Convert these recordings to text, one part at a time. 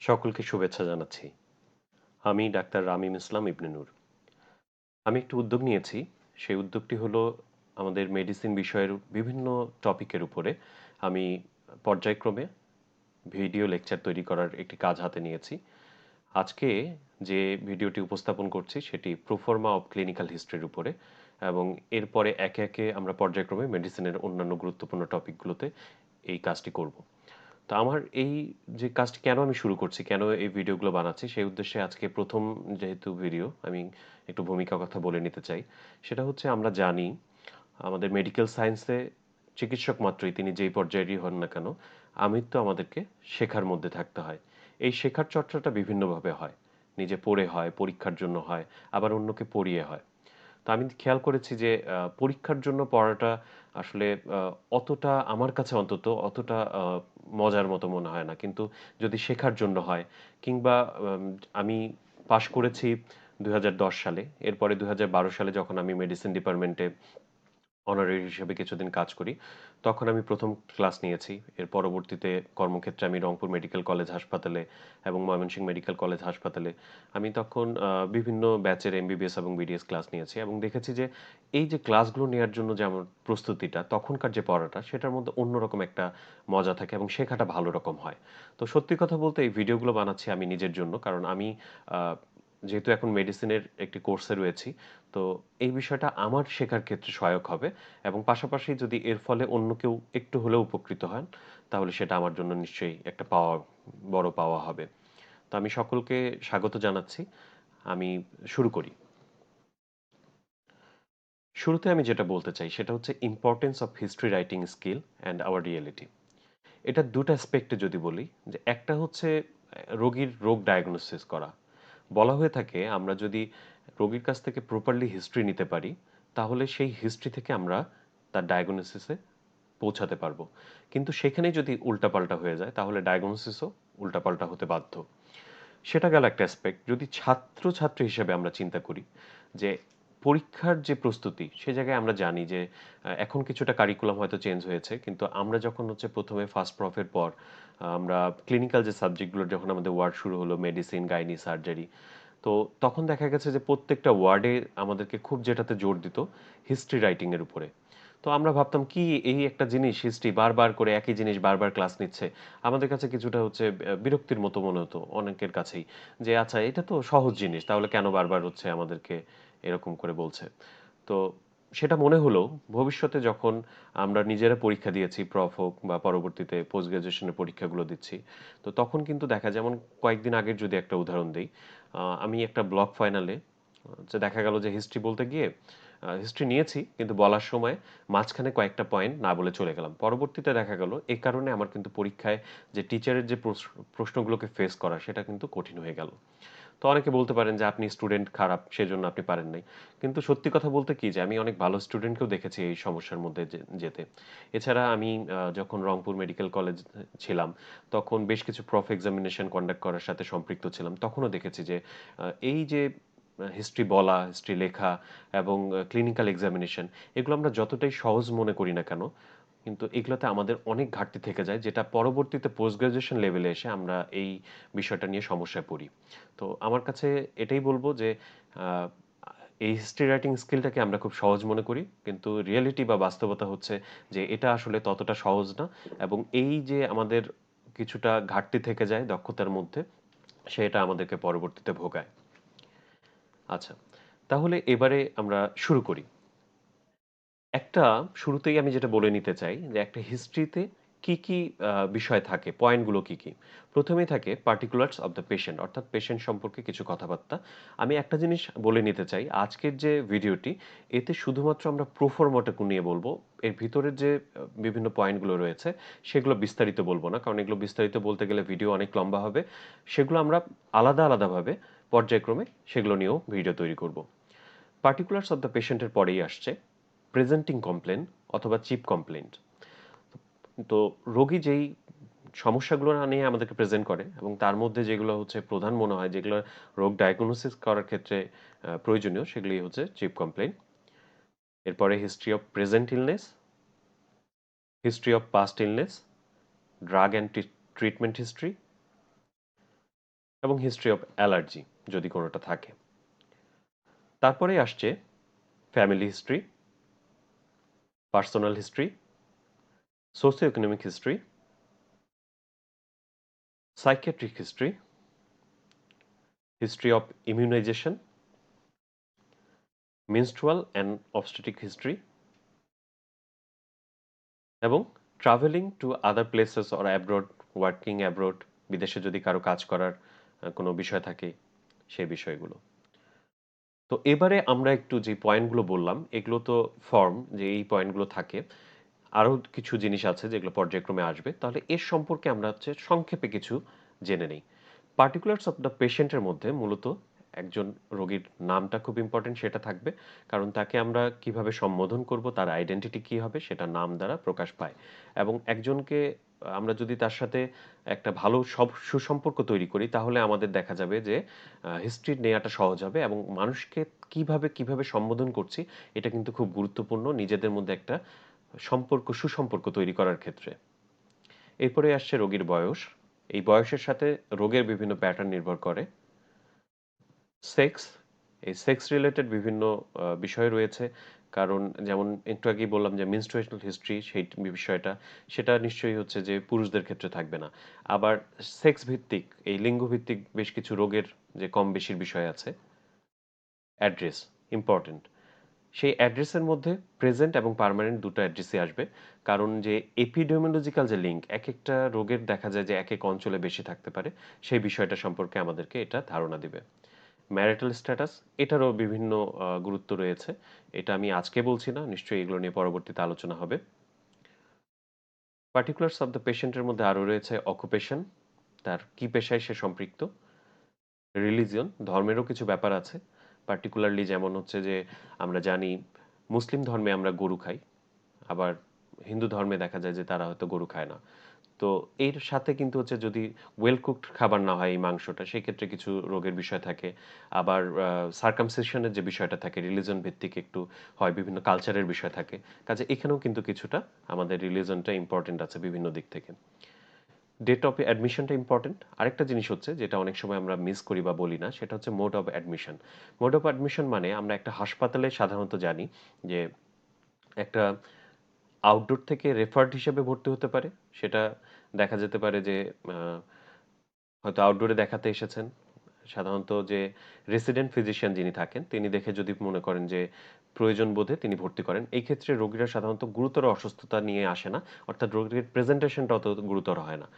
সকলকে শুভেচ্ছা জানাচ্ছি। আমি ডাক্তার রামিম ইসলাম ইবনে নূর। আমি একটি উদ্যোগ নিয়েছি। সেই উদ্যোগটি হলো আমাদের মেডিসিন বিষয়ের বিভিন্ন টপিকের উপরে আমি পর্যায়ক্রমে ভিডিও লেকচার তৈরি করার একটি কাজ হাতে নিয়েছি। আজকে যে ভিডিওটি উপস্থাপন করছি সেটি প্রোফর্মা অফ ক্লিনিক্যাল হিস্ট্রির উপরে এবং এরপরে একে একে আমরা পর্যায়ক্রমে মেডিসিনের অন্যান্য গুরুত্বপূর্ণ টপিকগুলোতে এই কাজটি করব। তো আমার এই যে কাজটি কেন আমি শুরু করছি, কেন এই ভিডিওগুলো বানাচ্ছি, সেই উদ্দেশ্যে আজকে প্রথম যেহেতু ভিডিও, আমি একটু ভূমিকা কথা বলে নিতে চাই। সেটা হচ্ছে আমরা জানি আমাদের মেডিকেল সায়েন্সে চিকিৎসক মাত্রই তিনি যেই পর্যায়েরই হন না কেন, আমৃত্যু আমাদেরকে শেখার মধ্যে থাকতে হয়। এই শেখার চর্চাটা বিভিন্নভাবে হয়। নিজে পড়ে হয়, পরীক্ষার জন্য হয়, আবার অন্যকে পড়িয়ে হয়। তো আমি খেয়াল করেছি যে পরীক্ষার জন্য পড়াটা আসলে অতটা আমার কাছে অন্তত অতটা মজার মতো মনে হয় না। কিন্তু যদি শেখার জন্য হয় কিংবা আম আমি পাশ করেছি ২০১০ সালে। এরপরে ২০১২ সালে যখন আমি মেডিসিন ডিপার্টমেন্টে অনারারি হিসেবে কিছুদিন কাজ করি, তখন আমি ১ম ক্লাস নিয়েছি। এর পরবর্তীতে কর্মক্ষেত্রে আমি রংপুর মেডিকেল কলেজ হাসপাতালে এবং ময়মনসিংহ মেডিকেল কলেজ হাসপাতালে আমি তখন বিভিন্ন ব্যাচের এমবিবিএস এবং বিডিএস ক্লাস নিয়েছি এবং দেখেছি যে এই যে ক্লাসগুলো নেয়ার জন্য যে আমার প্রস্তুতিটা, তখনকার যে পড়াটা, সেটার মধ্যে অন্যরকম একটা মজা থাকে এবং শেখাটা ভালো রকম হয়। তো সত্যি কথা বলতে এই ভিডিওগুলো বানাচ্ছি আমি নিজের জন্য। কারণ আমি আ যেহেতু এখন মেডিসিনের একটি কোর্সে রয়েছি, তো এই বিষয়টা আমার শেখার ক্ষেত্রে সহায়ক হবে এবং পাশাপাশি যদি এর ফলে অন্য কেউ একটু হলেও উপকৃত হন, তাহলে সেটা আমার জন্য নিশ্চয়ই একটা বড় পাওয়া হবে। তো আমি সকলকে স্বাগত জানাচ্ছি। আমি শুরু করি। শুরুতে আমি যেটা বলতে চাই সেটা হচ্ছে importance of history writing skill and our reality. এটা ২ টা অ্যাসপেক্টে যদি বলি, যে একটা হচ্ছে রোগীর রোগ ডায়াগনোসিস করা। বলা হয়ে থাকে আমরা যদি রোগীর কাছ থেকে প্রপারলি হিস্ট্রি নিতে পারি, তাহলে সেই হিস্ট্রি থেকে আমরা তার ডায়াগনোসিসে পৌঁছাতে পারবো। কিন্তু সেখানেই যদি উল্টাপাল্টা হয়ে যায়, তাহলে ডায়াগনোসিসও উল্টাপাল্টা হতে বাধ্য। সেটা গেল একটা অ্যাসপেক্ট। যদি ছাত্র-ছাত্রী হিসেবে আমরা চিন্তা করি যে পরীক্ষার যে প্রস্তুতি, সে জায়গায় আমরা জানি যে এখন কিছুটা কারিকুলাম হয়তো চেঞ্জ হয়েছে। কিন্তু আমরা যখন হচ্ছে ১ম এ ফার্স্ট প্রফের পর আমরা ক্লিনিক্যাল যে সাবজেক্টগুলো যখন আমাদের ওয়ার্ড শুরু হলো মেডিসিন, গাইনি, সার্জারি। তো তখন দেখা গেছে যে প্রত্যেকটা ওয়ার্ডে আমাদেরকে খুব যেটাতে জোর দিত হিস্ট্রি রাইটিং এর উপরে। তো আমরা ভাবতাম কি এই একটা জিনিস হিস্ট্রি বারবার করে একই জিনিস বারবার ক্লাস নিচ্ছে। আমাদের কাছে কিছুটা হচ্ছে বিরক্তির মতো মনে হতো অনেকের কাছেই। যে আচ্ছা এটা তো সহজ জিনিস তাহলে কেন বারবার হচ্ছে আমাদেরকে এরকম করে বলছে। তো সেটা মনে হলো ভবিষ্যতে যখন আমরা নিজেরা পরীক্ষা দিয়েছি প্রফ হোক বা পরবর্তীতে পোস্ট গ্রাজুয়েশনের পরীক্ষাগুলো দিচ্ছি। তো তখন কিন্তু দেখা যেমন কয়েকদিন আগের যদি একটা উদাহরণ দেই, আমি একটা ব্লক ফাইনালে যে দেখা গেল যে হিস্ট্রি বলতে গিয়ে হিস্ট্রি নিয়েছি কিন্তু বলার সময় মাঝখানে কয়েকটা পয়েন্ট না বলে চলে গেলাম। পরবর্তীতে দেখা গেল এ কারণে আমার কিন্তু পরীক্ষায় যে টিচারের যে প্রশ্নগুলোকে ফেস করা সেটা কিন্তু কঠিন হয়ে গেল। তো অনেকে বলতে পারেন যে আপনি স্টুডেন্ট খারাপ সেজন্য আপনি পারেন নাই। কিন্তু সত্যি কথা বলতে কি যে আমি অনেক ভালো স্টুডেন্টকেও দেখেছি এই সমস্যার মধ্যে যেতে। এছাড়া আমি যখন রংপুর মেডিকেল কলেজ ছিলাম তখন বেশ কিছু প্রফ এক্সামিনেশন কন্ডাক্ট করার সাথে সম্পৃক্ত ছিলাম। তখনও দেখেছি যে এই যে হিস্ট্রি বলা, হিস্ট্রি লেখা এবং ক্লিনিক্যাল এক্সামিনেশন এগুলো আমরা যতটাই সহজ মনে করি না কেন, কিন্তু এগুলোতে আমাদের অনেক ঘাটতি থেকে যায় যেটা পরবর্তীতে পোস্ট গ্রাজুয়েশন লেভেলে এসে আমরা এই বিষয়টা নিয়ে সমস্যায় পড়ি। তো আমার কাছে এটাই বলব যে আহ, এই হিস্ট্রি রাইটিং স্কিলটাকে আমরা খুব সহজ মনে করি কিন্তু রিয়েলিটি বা বাস্তবতা হচ্ছে যে এটা আসলে ততটা সহজ না এবং এই যে আমাদের কিছুটা ঘাটতি থেকে যায় দক্ষতার মধ্যে সেটা আমাদেরকে পরবর্তীতে ভোগায়। আচ্ছা, তাহলে এবারে আমরা শুরু করি। একটা শুরুতেই আমি যেটা বলে নিতে চাই যে একটা হিস্ট্রিতে কি বিষয় থাকে, পয়েন্টগুলো কি? ১ম এই থাকে particulars of the patient অর্থাৎ পেশেন্ট সম্পর্কে কিছু কথাবার্তা। আমি একটা জিনিস বলে নিতে চাই, আজকের যে ভিডিওটি এতে শুধুমাত্র আমরা প্রোফর্মাটুকু নিয়ে বলবো। এর ভিতরের যে বিভিন্ন পয়েন্টগুলো রয়েছে সেগুলো বিস্তারিত বলবো না। কারণ এগুলো বিস্তারিত বলতে গেলে ভিডিও অনেক লম্বা হবে। সেগুলো আমরা আলাদাভাবে পর্যায়ক্রমে সেগুলো নিয়েও ভিডিও তৈরি করব। particulars of the patient এর পরেই আসছে প্রেজেন্টিং কমপ্লেন অথবা চিপ কমপ্লেন্ট। তো রোগী যেই সমস্যাগুলো না নিয়ে আমাদেরকে প্রেজেন্ট করে এবং তার মধ্যে যেগুলো হচ্ছে প্রধান মনে হয় যেগুলো রোগ ডায়াগনোসিস করার ক্ষেত্রে প্রয়োজনীয় সেগুলি হচ্ছে চিপ কমপ্লেন। এরপরে history of present illness, history of past illness, drug and treatment history, এবং হিস্ট্রি অফ অ্যালার্জি যদি কোনোটা থাকে। তারপরে আসছে family history, personal history, socio economic history, psychiatric history, history of immunization, menstrual and obstetric history এবং travelling to other places or abroad, working abroad, বিদেশে যদি কারো কাজ করার কোনো বিষয় থাকে সেই বিষয়গুলো। তো এবারে আমরা একটু যে পয়েন্টগুলো বললাম এগুলো তো ফর্ম, যে এই পয়েন্টগুলো থাকে, আরও কিছু জিনিস আছে যেগুলো পর্যায়ক্রমে আসবে। তাহলে এর সম্পর্কে আমরা হচ্ছে সংক্ষেপে কিছু জেনে নেই। পার্টিকুলার্স অফ দ্য পেশেন্টের মধ্যে মূলত একজন রোগীর নামটা খুব ইম্পর্টেন্ট, সেটা থাকবে, কারণ তাকে আমরা কিভাবে সম্বোধন করব, তার আইডেন্টিটি কী হবে সেটা নাম দ্বারা প্রকাশ পায়। এবং একজনকে আমরা যদি তার সাথে একটা ভালো সুসম্পর্ক তৈরি করি তাহলে আমাদের দেখা যাবে যে হিস্ট্রি নেওয়াটা সহজ হবে এবং মানুষকে কিভাবে কিভাবে সম্বোধন করছি এটা কিন্তু খুব গুরুত্বপূর্ণ নিজেদের মধ্যে একটা সুসম্পর্ক তৈরি করার ক্ষেত্রে। এরপরে আসছে রোগীর বয়স। এই বয়সের সাথে রোগের বিভিন্ন প্যাটার্ন নির্ভর করে। সেক্স, এই সেক্স রিলেটেড বিভিন্ন বিষয় রয়েছে, কারণ যেমন একটু আগেই বললাম যে মেনস্ট্রুয়েশনাল হিস্ট্রি, সেই বিষয়টা সেটা নিশ্চয়ই হচ্ছে যে পুরুষদের ক্ষেত্রে থাকবে না। আবার সেক্স ভিত্তিক, এই লিঙ্গ ভিত্তিক বেশ কিছু রোগের যে কম বেশির বিষয় আছে। Address important. সেই অ্যাড্রেসের মধ্যে প্রেজেন্ট এবং পার্মানেন্ট দুটো অ্যাড্রেসই আসবে, কারণ যে এপিডেমিওলজিক্যাল যে লিঙ্ক, এক একটা রোগের দেখা যায় যে এক এক অঞ্চলে বেশি থাকতে পারে, সেই বিষয়টা সম্পর্কে আমাদেরকে এটা ধারণা দিবে। ম্যারিটাল স্ট্যাটাস, এটারও বিভিন্ন গুরুত্ব রয়েছে, এটা আমি আজকে বলছি না, নিশ্চয়ই এগুলো নিয়ে পরবর্তীতে আলোচনা হবে। পার্টিকুলার্স অফ দ্য পেশেন্টের মধ্যে আরও রয়েছে অকুপেশন, তার কি পেশায় সে সম্পৃক্ত, রিলিজিয়ন, ধর্মেরও কিছু ব্যাপার আছে, পার্টিকুলারলি যেমন হচ্ছে যে আমরা জানি মুসলিম ধর্মে আমরা গরু খাই, আবার হিন্দু ধর্মে দেখা যায় যে তারা হয়তো গরু খায় না। তো এর সাথে কিন্তু হচ্ছে যদি ওয়েল কুকড খাবার না হয় এই মাংসটা, সেক্ষেত্রে কিছু রোগের বিষয় থাকে। আবার সার্কামসিশনের যে বিষয়টা থাকে রিলিজন ভিত্তিক একটু হয়, বিভিন্ন কালচারের বিষয় থাকে, কাজে এখানেও কিন্তু কিছুটা আমাদের রিলিজনটা ইম্পর্টেন্ট আছে বিভিন্ন দিক থেকে। ডেট অফ অ্যাডমিশনটা ইম্পর্টেন্ট। আরেকটা জিনিস হচ্ছে যেটা অনেক সময় আমরা মিস করি বা বলি না, সেটা হচ্ছে mode of admission. Mode of admission মানে আমরা একটা হাসপাতালে সাধারণত জানি যে একটা আউটডোর থেকে রেফার্ড হিসেবে ভর্তি হতে পারে। সেটা দেখা যেতে পারে যে আহ, হয়তো আউটডোরে দেখাতে এসেছেন, সাধারণত যে রেসিডেন্ট ফিজিশিয়ান যিনি থাকেন তিনি দেখে যদি মনে করেন যে প্রয়োজন বোধে তিনি ভর্তি করেন। এই ক্ষেত্রে রোগীরা সাধারণত গুরুতর অসুস্থতা নিয়ে আসে না, অর্থাৎ রোগীর প্রেজেন্টেশনটা অত গুরুতর হয় না।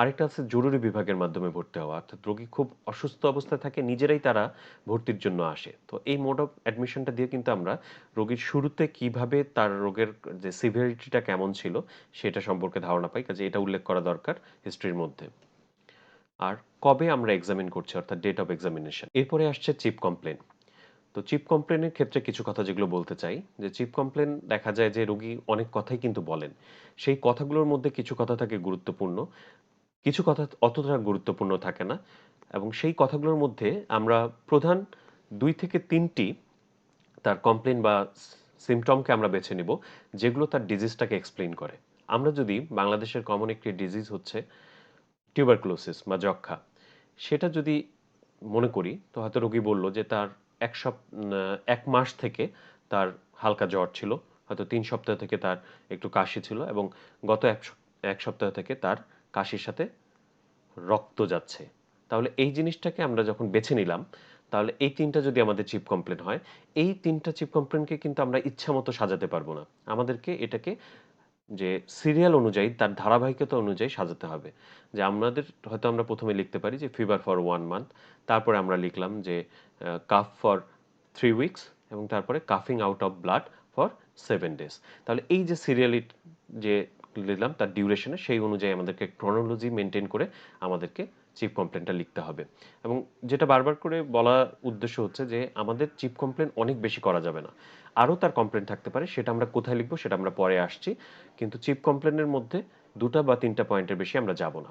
আরেকটা আছে জরুরি বিভাগের মাধ্যমে ভর্তি হওয়া, অর্থাৎ রোগী খুব অসুস্থ অবস্থায় থাকে, নিজেরাই তারা ভর্তির জন্য আসে। তো এই মোড অফ অ্যাডমিশনটা দিয়ে কিন্তু আমরা রোগীর শুরুতে কিভাবে তার রোগের যে সিভিয়ারিটিটা কেমন ছিল সেটা সম্পর্কে ধারণা পাই, কাজে এটা উল্লেখ করা দরকার হিস্ট্রির মধ্যে। আর কবে আমরা এক্সামিন করছি, অর্থাৎ ডেট অফ এক্সামিনেশন। এরপরে আসছে চিফ কমপ্লেন। তো চিফ কমপ্লেনের ক্ষেত্রে কিছু কথা যেগুলো বলতে চাই, যে চিফ কমপ্লেন দেখা যায় যে রোগী অনেক কথাই কিন্তু বলেন, সেই কথাগুলোর মধ্যে কিছু কথা থাকে গুরুত্বপূর্ণ, কিছু কথা অতটা গুরুত্বপূর্ণ থাকে না, এবং সেই কথাগুলোর মধ্যে আমরা প্রধান 2 থেকে 3টি তার কমপ্লেন বা সিমটমকে আমরা বেছে নিব যেগুলো তার ডিজিজটাকে এক্সপ্লেইন করে। আমরা যদি বাংলাদেশের কমন একটি ডিজিজ হচ্ছে টিউবারকুলোসিস বা যক্ষ্মা, সেটা যদি মনে করি তো হয়তো রোগী বলল যে তার 1 মাস থেকে তার হালকা জ্বর ছিল, হয়তো 3 সপ্তাহ থেকে তার একটু কাশি ছিল, এবং গত এক সপ্তাহ থেকে তার কাশির সাথে রক্ত যাচ্ছে। তাহলে এই জিনিসটাকে আমরা যখন বেছে নিলাম, তাহলে এই 3টা যদি আমাদের চিপ কমপ্লেন হয়, এই 3টা চিপ কমপ্লেনকে কিন্তু আমরা ইচ্ছামতো সাজাতে পারবো না। আমাদেরকে এটাকে যে সিরিয়াল অনুযায়ী, তার ধারাবাহিকতা অনুযায়ী সাজাতে হবে। যে আমাদের হয়তো আমরা ১ম এ লিখতে পারি যে ফিভার ফর 1 মান্থ, তারপরে আমরা লিখলাম যে কাফ ফর 3 উইকস, এবং তারপরে কাফিং out of blood for 7 days. তাহলে এই যে সিরিয়ালি যে লিখলাম তার ডিউরেশনে, সেই অনুযায়ী আমাদেরকে ক্রনোলজি মেনটেন করে আমাদেরকে চিফ কমপ্লেনটা লিখতে হবে। এবং যেটা বারবার করে বলা উদ্দেশ্য হচ্ছে যে আমাদের চিফ কমপ্লেন অনেক বেশি করা যাবে না, আরও তার কমপ্লেন থাকতে পারে, সেটা আমরা কোথায় লিখবো সেটা আমরা পরে আসছি, কিন্তু চিফ কমপ্লেনের মধ্যে 2টা বা 3টা পয়েন্টের বেশি আমরা যাব না।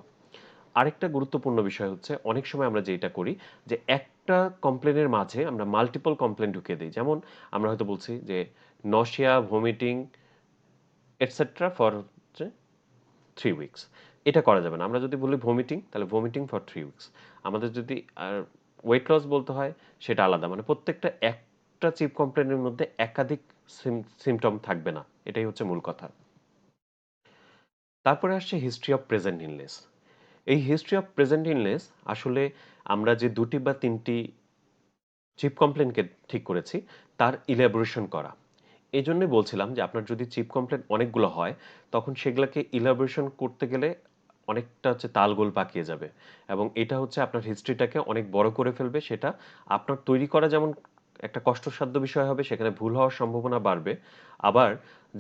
আরেকটা গুরুত্বপূর্ণ বিষয় হচ্ছে অনেক সময় আমরা যেটা করি যে একটা কমপ্লেনের মাঝে আমরা মাল্টিপল কমপ্লেন ঢুকিয়ে দিই। যেমন আমরা হয়তো বলছি যে নশিয়া, ভমিটিং এটসেট্রা ফর হচ্ছে 3 উইকস। এটা করা যাবে না। আমরা যদি বলি ভমিটিং, তাহলে ভমিটিং ফর 3 উইকস। আমাদের যদি ওয়েট লস বলতে হয়, সেটা আলাদা। মানে প্রত্যেকটা একটা চিপ কমপ্লেনের মধ্যে একাধিক সিম্পটম থাকবে না। এটাই হচ্ছে মূল কথা। তারপরে আসছে হিস্ট্রি অফ প্রেজেন্ট ইলনেস। এই হিস্ট্রি অফ প্রেজেন্ট ইলনেস আসলে আমরা যে ২ টি বা ৩ টি চিপ কমপ্লেনকে ঠিক করেছি, তার ইলাবোরেশন করা। এজন্যই বলছিলাম যে আপনার যদি চিপ কমপ্লেন অনেকগুলো হয়, তখন সেগুলাকে ইলাবোরেশন করতে গেলে অনেকটা হচ্ছে তালগোল পাকিয়ে যাবে। এবং এটা হচ্ছে আপনার হিস্ট্রিটাকে অনেক বড় করে ফেলবে। সেটা আপনার তৈরি করা যেমন একটা কষ্টসাধ্য বিষয় হবে, সেখানে ভুল হওয়ার সম্ভাবনা বাড়বে। আবার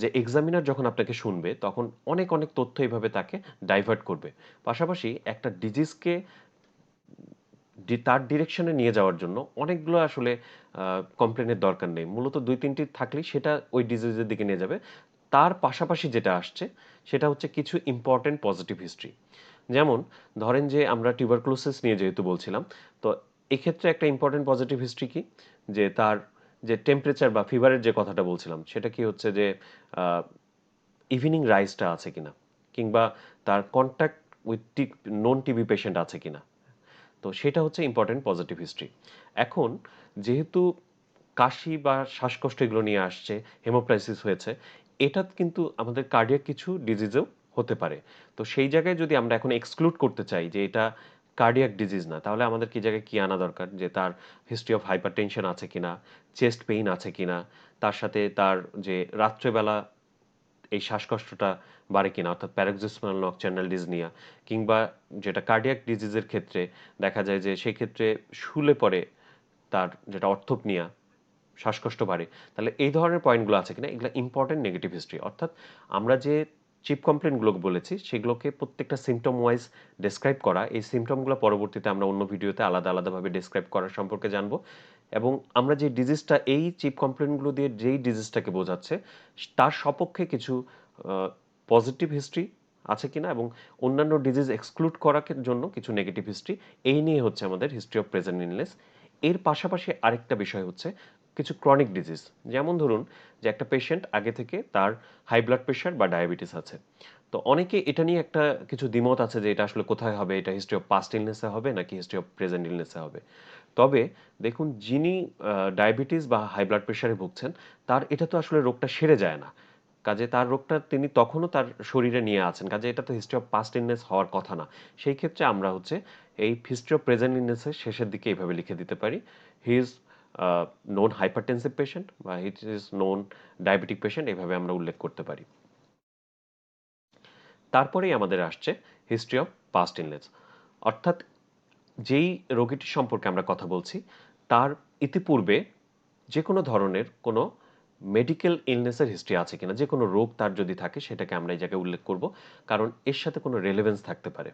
যে এক্সামিনার যখন আপনাকে শুনবে, তখন অনেক, অনেক তথ্য এভাবে তাকে ডাইভার্ট করবে। পাশাপাশি একটা ডিজিজকে তার ডিরেকশনে নিয়ে যাওয়ার জন্য অনেকগুলো আসলে কমপ্লেনের দরকার নেই। মূলত ২-৩ টি থাকলেই সেটা ওই ডিজিজের দিকে নিয়ে যাবে। তার পাশাপাশি যেটা আসছে সেটা হচ্ছে কিছু ইম্পর্টেন্ট পজিটিভ হিস্ট্রি। যেমন ধরেন যে আমরা টিউবারকুলোসিস নিয়ে যেহেতু বলছিলাম, তো এক্ষেত্রে একটা ইম্পর্টেন্ট পজিটিভ হিস্ট্রি কি? যে তার যে টেম্পারেচার বা ফিভারের যে কথাটা বলছিলাম, সেটা কি হচ্ছে যে আ ইভনিং রাইজটা আছে কিনা? কিংবা তার contact with non TB patient আছে কিনা? তো সেটা হচ্ছে ইম্পর্টেন্ট পজিটিভ হিস্ট্রি। এখন যেহেতু কাশি বা শ্বাসকষ্ট এগুলো নিয়ে আসছে, হেমোপ্টাইসিস হয়েছে, এটা কিন্তু আমাদের কার্ডিয়াক কিছু ডিজিজেও হতে পারে। তো সেই জায়গায় যদি আমরা এখন এক্সক্লুড করতে চাই যে এটা কার্ডিয়াক ডিজিজ না, তাহলে আমাদের কি জায়গায় কি আনা দরকার? যে তার হিস্ট্রি অফ হাইপারটেনশন আছে কিনা, চেস্ট পেইন আছে কিনা, তার সাথে তার যে রাত্রেবেলা এই শ্বাসকষ্টটা বাড়ে কিনা, অর্থাৎ প্যারক্সিসমাল নকটার্নাল ডিসনিয়া, কিংবা যেটা কার্ডিয়াক ডিজিজের ক্ষেত্রে দেখা যায় যে সেই ক্ষেত্রে শুলে পরে তার যেটা অর্থোপনিয়া, শ্বাসকষ্ট বাড়ে। তাহলে এই ধরনের পয়েন্টগুলো আছে কিনা, এগুলো ইম্পর্টেন্ট নেগেটিভ হিস্ট্রি। অর্থাৎ আমরা যে চিপ কমপ্লেনগুলো বলেছি সেগুলোকে প্রত্যেকটা সিমটম ওয়াইজ ডেসক্রাইব করা, এই সিমটমগুলো পরবর্তীতে আমরা অন্য ভিডিওতে আলাদা আলাদাভাবে ডেসক্রাইব করার সম্পর্কে জানবো। এবং আমরা যে ডিজিজটা এই চিপ কমপ্লেনগুলো দিয়ে যেই ডিজিজটাকে বোঝাচ্ছে, তার সপক্ষে কিছু পজিটিভ হিস্ট্রি আছে কিনা এবং অন্যান্য ডিজিজ এক্সক্লুড করার জন্য কিছু নেগেটিভ হিস্ট্রি, এই নিয়ে হচ্ছে আমাদের হিস্ট্রি অফ প্রেজেন্ট ইলনেস। এর পাশাপাশি আরেকটা বিষয় হচ্ছে কিছু ক্রনিক ডিজিজ। যেমন ধরুন যে একটা পেশেন্ট আগে থেকে তার হাই ব্লাড প্রেশার বা ডায়াবেটিস আছে। তো অনেকে এটা নিয়ে একটা কিছু দ্বিমত আছে যে এটা আসলে কোথায় হবে, এটা হিস্ট্রি অফ পাস্ট ইলনেসে হবে নাকি হিস্ট্রি অফ প্রেজেন্ট ইলনেসে হবে। তবে দেখুন, যিনি ডায়াবেটিস বা হাই ব্লাড প্রেশারে ভুগছেন, তার এটা তো আসলে রোগটা সেরে যায় না। কাজে তার রোগটা তিনি তখনও তার শরীরে নিয়ে আছেন। কাজে এটা তো হিস্ট্রি অফ পাস্ট ইলনেস হওয়ার কথা না। সেই ক্ষেত্রে আমরা হচ্ছে এই হিস্ট্রি অফ প্রেজেন্ট ইলনেসের শেষের দিকে এভাবে লিখে দিতে পারি, he is known hypertensive patient বা he is known diabetic patient, এভাবে আমরা উল্লেখ করতে পারি। তারপরেই আমাদের আসছে হিস্ট্রি অফ পাস্ট ইলনেস। অর্থাৎ যেই রোগীটি সম্পর্কে আমরা কথা বলছি, তার ইতিপূর্বে যে কোনো ধরনের কোনো মেডিকেল ইলনেসের হিস্ট্রি আছে কিনা, যে কোনো রোগ তার যদি থাকে সেটাকে আমরা এই জায়গায় উল্লেখ করব, কারণ এর সাথে কোনো রেলেভেন্স থাকতে পারে।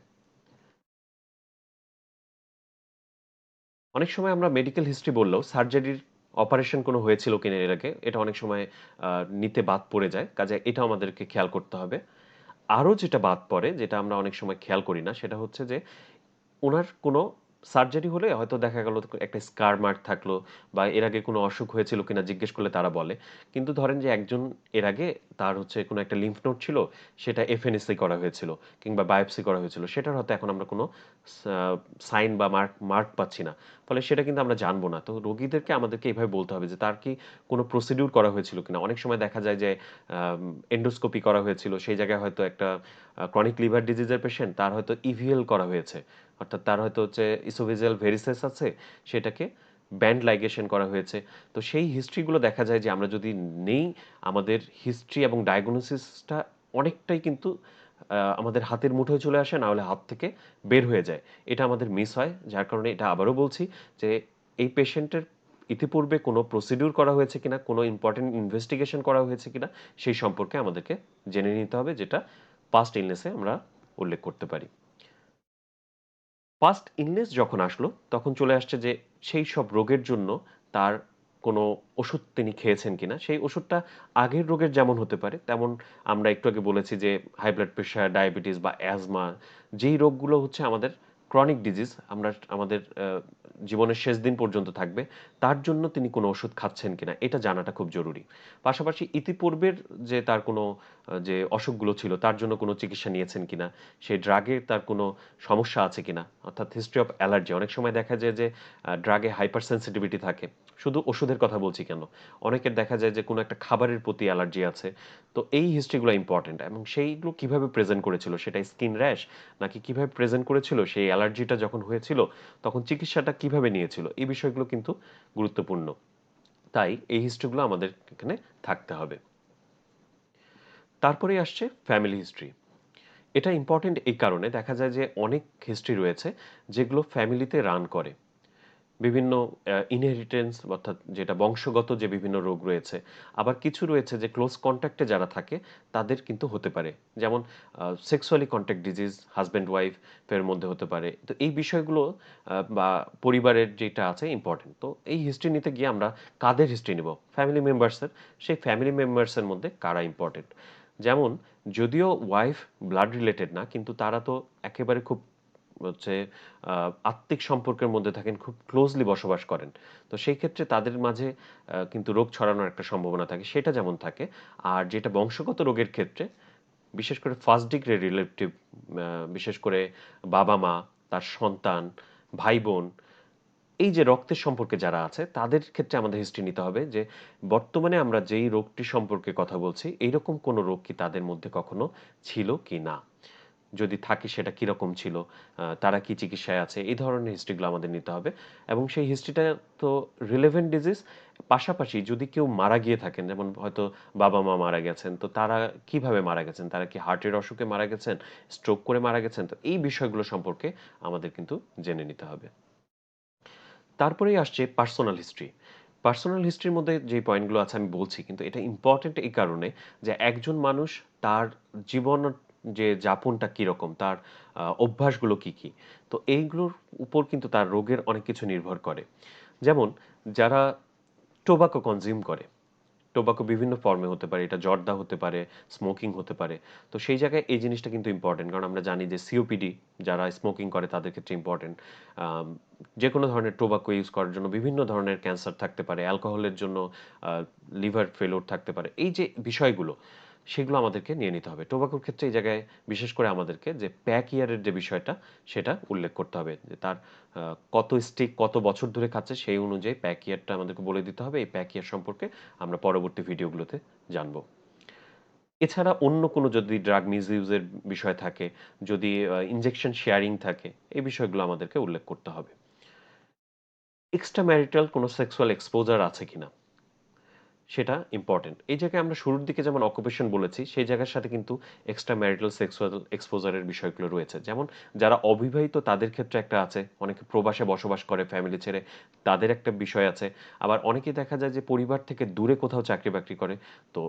অনেক সময় আমরা মেডিকেল হিস্ট্রি বললেও সার্জারির অপারেশন কোনো হয়েছিল কিনা এর আগে, এটা অনেক সময় নিতে বাদ পড়ে যায়। কাজে এটাও আমাদেরকে খেয়াল করতে হবে। আরও যেটা বাদ পড়ে, যেটা আমরা অনেক সময় খেয়াল করি না, সেটা হচ্ছে যে উনার কোনো সার্জারি হলে হয়তো দেখা গেল একটা স্কার মার্ক থাকলো বা এর আগে কোনো অসুখ হয়েছিল কিনা জিজ্ঞেস করলে তারা বলে। কিন্তু ধরেন যে একজন এর আগে তার হচ্ছে কোনো একটা লিম্ফ নোড ছিল, সেটা এফএনএসি করা হয়েছিল কিংবা বায়োপসি করা হয়েছিল। সেটার হয়তো এখন আমরা কোনো সাইন বা মার্ক মার্ক পাচ্ছি না। ফলে সেটা কিন্তু আমরা জানবো না। তো রোগীদেরকে আমাদেরকে এভাবে বলতে হবে যে তার কি কোনো প্রসিডিউর করা হয়েছিল কিনা। অনেক সময় দেখা যায় যে এন্ডোস্কোপি করা হয়েছিল। সেই জায়গায় হয়তো একটা ক্রনিক লিভার ডিজিজের পেশেন্ট, তার হয়তো ইভিএল করা হয়েছে। অর্থাৎ তার হয়তো হচ্ছে ইসোফেজিয়াল ভেরিসেস আছে, সেটাকে ব্যান্ড লাইগেশন করা হয়েছে। তো সেই হিস্ট্রিগুলো দেখা যায় যে আমরা যদি নেই, আমাদের হিস্ট্রি এবং ডায়াগনোসিসটা অনেকটাই কিন্তু আমাদের হাতের মুঠোয় চলে আসে, না হলে হাত থেকে বের হয়ে যায়। এটা আমাদের মিস হয়। যার কারণে এটা আবারও বলছি যে এই পেশেন্টের ইতিপূর্বে কোনো প্রসিডিউর করা হয়েছে কিনা, কোনো ইম্পর্টেন্ট ইনভেস্টিগেশন করা হয়েছে কিনা, সেই সম্পর্কে আমাদেরকে জেনে নিতে হবে, যেটা পাস্ট ইলনেসে আমরা উল্লেখ করতে পারি। ফার্স্ট ইলনেস যখন আসলো, তখন চলে আসছে যে সেই সব রোগের জন্য তার কোনো ওষুধ তিনি খেয়েছেন কিনা। সেই ওষুধটা আগের রোগের যেমন হতে পারে, তেমন আমরা একটু আগে বলেছি যে হাই ব্লাড প্রেশার, ডায়াবেটিস বা অ্যাজমা, যেই রোগগুলো হচ্ছে আমাদের ক্রনিক ডিজিজ, আমরা আমাদের জীবনের শেষ দিন পর্যন্ত থাকবে, তার জন্য তিনি কোনো ওষুধ খাচ্ছেন কিনা এটা জানাটা খুব জরুরি। পাশাপাশি ইতিপূর্বের যে তার কোনো যে অসুখগুলো ছিল তার জন্য কোনো চিকিৎসা নিয়েছেন কিনা, সেই ড্রাগে তার কোনো সমস্যা আছে কিনা, অর্থাৎ হিস্ট্রি অফ অ্যালার্জি। অনেক সময় দেখা যায় যে ড্রাগে হাইপার সেনসিটিভিটি থাকে। শুধু ওষুধের কথা বলছি কেন, অনেকের দেখা যায় যে কোনো একটা খাবারের প্রতি অ্যালার্জি আছে। তো এই হিস্ট্রিগুলো ইম্পর্টেন্ট এবং সেইগুলো কিভাবে প্রেজেন্ট করেছিল, সেটা স্কিন র্যাশ নাকি কিভাবে প্রেজেন্ট করেছিল, সেই অ্যালার্জিটা যখন হয়েছিল তখন চিকিৎসাটা কিভাবে নিয়েছিল, এই বিষয়গুলো কিন্তু গুরুত্বপূর্ণ। তাই এই হিস্ট্রিগুলো আমাদের এখানে থাকতে হবে। তারপরেই আসছে ফ্যামিলি হিস্ট্রি। এটা ইম্পর্টেন্ট এই কারণে, দেখা যায় যে অনেক হিস্ট্রি রয়েছে যেগুলো ফ্যামিলিতে রান করে। বিভিন্ন ইনহেরিটেন্স অর্থাৎ যেটা বংশগত যে বিভিন্ন রোগ রয়েছে, আবার কিছু রয়েছে যে ক্লোজ কন্ট্যাক্টে যারা থাকে তাদের কিন্তু হতে পারে। যেমন sexually contact disease husband wife এর মধ্যে হতে পারে। তো এই বিষয়গুলো বা পরিবারের যেটা আছে ইম্পর্টেন্ট। তো এই হিস্ট্রি নিতে গিয়ে আমরা কাদের হিস্ট্রি নিব, ফ্যামিলি মেম্বার্সের, সেই ফ্যামিলি মেম্বার্সের মধ্যে কারা ইম্পর্টেন্ট। যেমন যদিও ওয়াইফ ব্লাড রিলেটেড না, কিন্তু তারা তো একেবারে খুব হচ্ছে আত্মিক সম্পর্কের মধ্যে থাকেন, খুব ক্লোজলি বসবাস করেন। তো সেই ক্ষেত্রে তাদের মাঝে কিন্তু রোগ ছড়ানোর একটা সম্ভাবনা থাকে, সেটা যেমন থাকে। আর যেটা বংশগত রোগের ক্ষেত্রে বিশেষ করে ফার্স্ট ডিগ্রি রিলেটিভ, বিশেষ করে বাবা মা, তার সন্তান, ভাই বোন, এই যে রক্তের সম্পর্কে যারা আছে তাদের ক্ষেত্রে আমাদের হিস্ট্রি নিতে হবে যে বর্তমানে আমরা যেই রোগটি সম্পর্কে কথা বলছি এইরকম কোনো রোগ কি তাদের মধ্যে কখনো ছিল কি না, যদি থাকে সেটা কীরকম ছিল, তারা কি চিকিৎসায় আছে, এই ধরনের হিস্ট্রিগুলো আমাদের নিতে হবে। এবং সেই হিস্ট্রিটা তো রিলেভেন্ট ডিজিজ, পাশাপাশি যদি কেউ মারা গিয়ে থাকেন, যেমন হয়তো বাবা মা মারা গেছেন, তো তারা কিভাবে মারা গেছেন, তারা কি হার্টের অসুখে মারা গেছেন, স্ট্রোক করে মারা গেছেন, তো এই বিষয়গুলো সম্পর্কে আমাদের কিন্তু জেনে নিতে হবে। তারপরেই আসছে পার্সোনাল হিস্ট্রি। পার্সোনাল হিস্ট্রির মধ্যে যে পয়েন্টগুলো আছে আমি বলছি, কিন্তু এটা ইম্পর্টেন্ট এই কারণে যে একজন মানুষ তার জীবন যে যাপনটা কীরকম, তার অভ্যাসগুলো কি কি, তো এইগুলোর উপর কিন্তু তার রোগের অনেক কিছু নির্ভর করে। যেমন যারা টোবাকো কনজিউম করে, টোবাকো বিভিন্ন ফর্মে হতে পারে, এটা জর্দা হতে পারে, স্মোকিং হতে পারে। তো সেই জায়গায় এই জিনিসটা কিন্তু ইম্পর্টেন্ট, কারণ আমরা জানি যে সিওপিডি যারা স্মোকিং করে তাদের ক্ষেত্রে ইম্পর্টেন্ট। যে কোনো ধরনের টোবাকো ইউজ করার জন্য বিভিন্ন ধরনের ক্যান্সার থাকতে পারে, অ্যালকোহলের জন্য লিভার ফেলোর থাকতে পারে, এই যে বিষয়গুলো সেগুলো আমাদেরকে নিয়ে নিতে হবে। টোবাকোর ক্ষেত্রে এই জায়গায় বিশেষ করে আমাদেরকে যে প্যাক ইয়ারের যে বিষয়টা সেটা উল্লেখ করতে হবে, যে তার কত স্টিক কত বছর ধরে খাচ্ছে সেই অনুযায়ী প্যাক ইয়ারটা আমাদেরকে বলে দিতে হবে। এই প্যাক ইয়ার সম্পর্কে আমরা পরবর্তী ভিডিওগুলোতে জানব। এছাড়া অন্য কোনো যদি ড্রাগ মিসইউজের বিষয় থাকে, যদি ইনজেকশন শেয়ারিং থাকে, এই বিষয়গুলো আমাদেরকে উল্লেখ করতে হবে। এক্সট্রা ম্যারিটাল কোনো সেক্সুয়াল এক্সপোজার আছে কিনা সেটা ইম্পর্টেন্ট। এই জায়গায় আমরা শুরুর দিকে যেমন অকুপেশন বলেছি, সেই জায়গার সাথে কিন্তু এক্সট্রা ম্যারিটাল সেক্সুয়াল এক্সপোজারের বিষয়গুলো রয়েছে। যেমন যারা অবিবাহিত তাদের ক্ষেত্রে একটা আছে, অনেকে প্রবাসে বসবাস করে ফ্যামিলি ছেড়ে, তাদের একটা বিষয় আছে। আবার অনেকেই দেখা যায় যে পরিবার থেকে দূরে কোথাও চাকরি-বাকরি করে, তো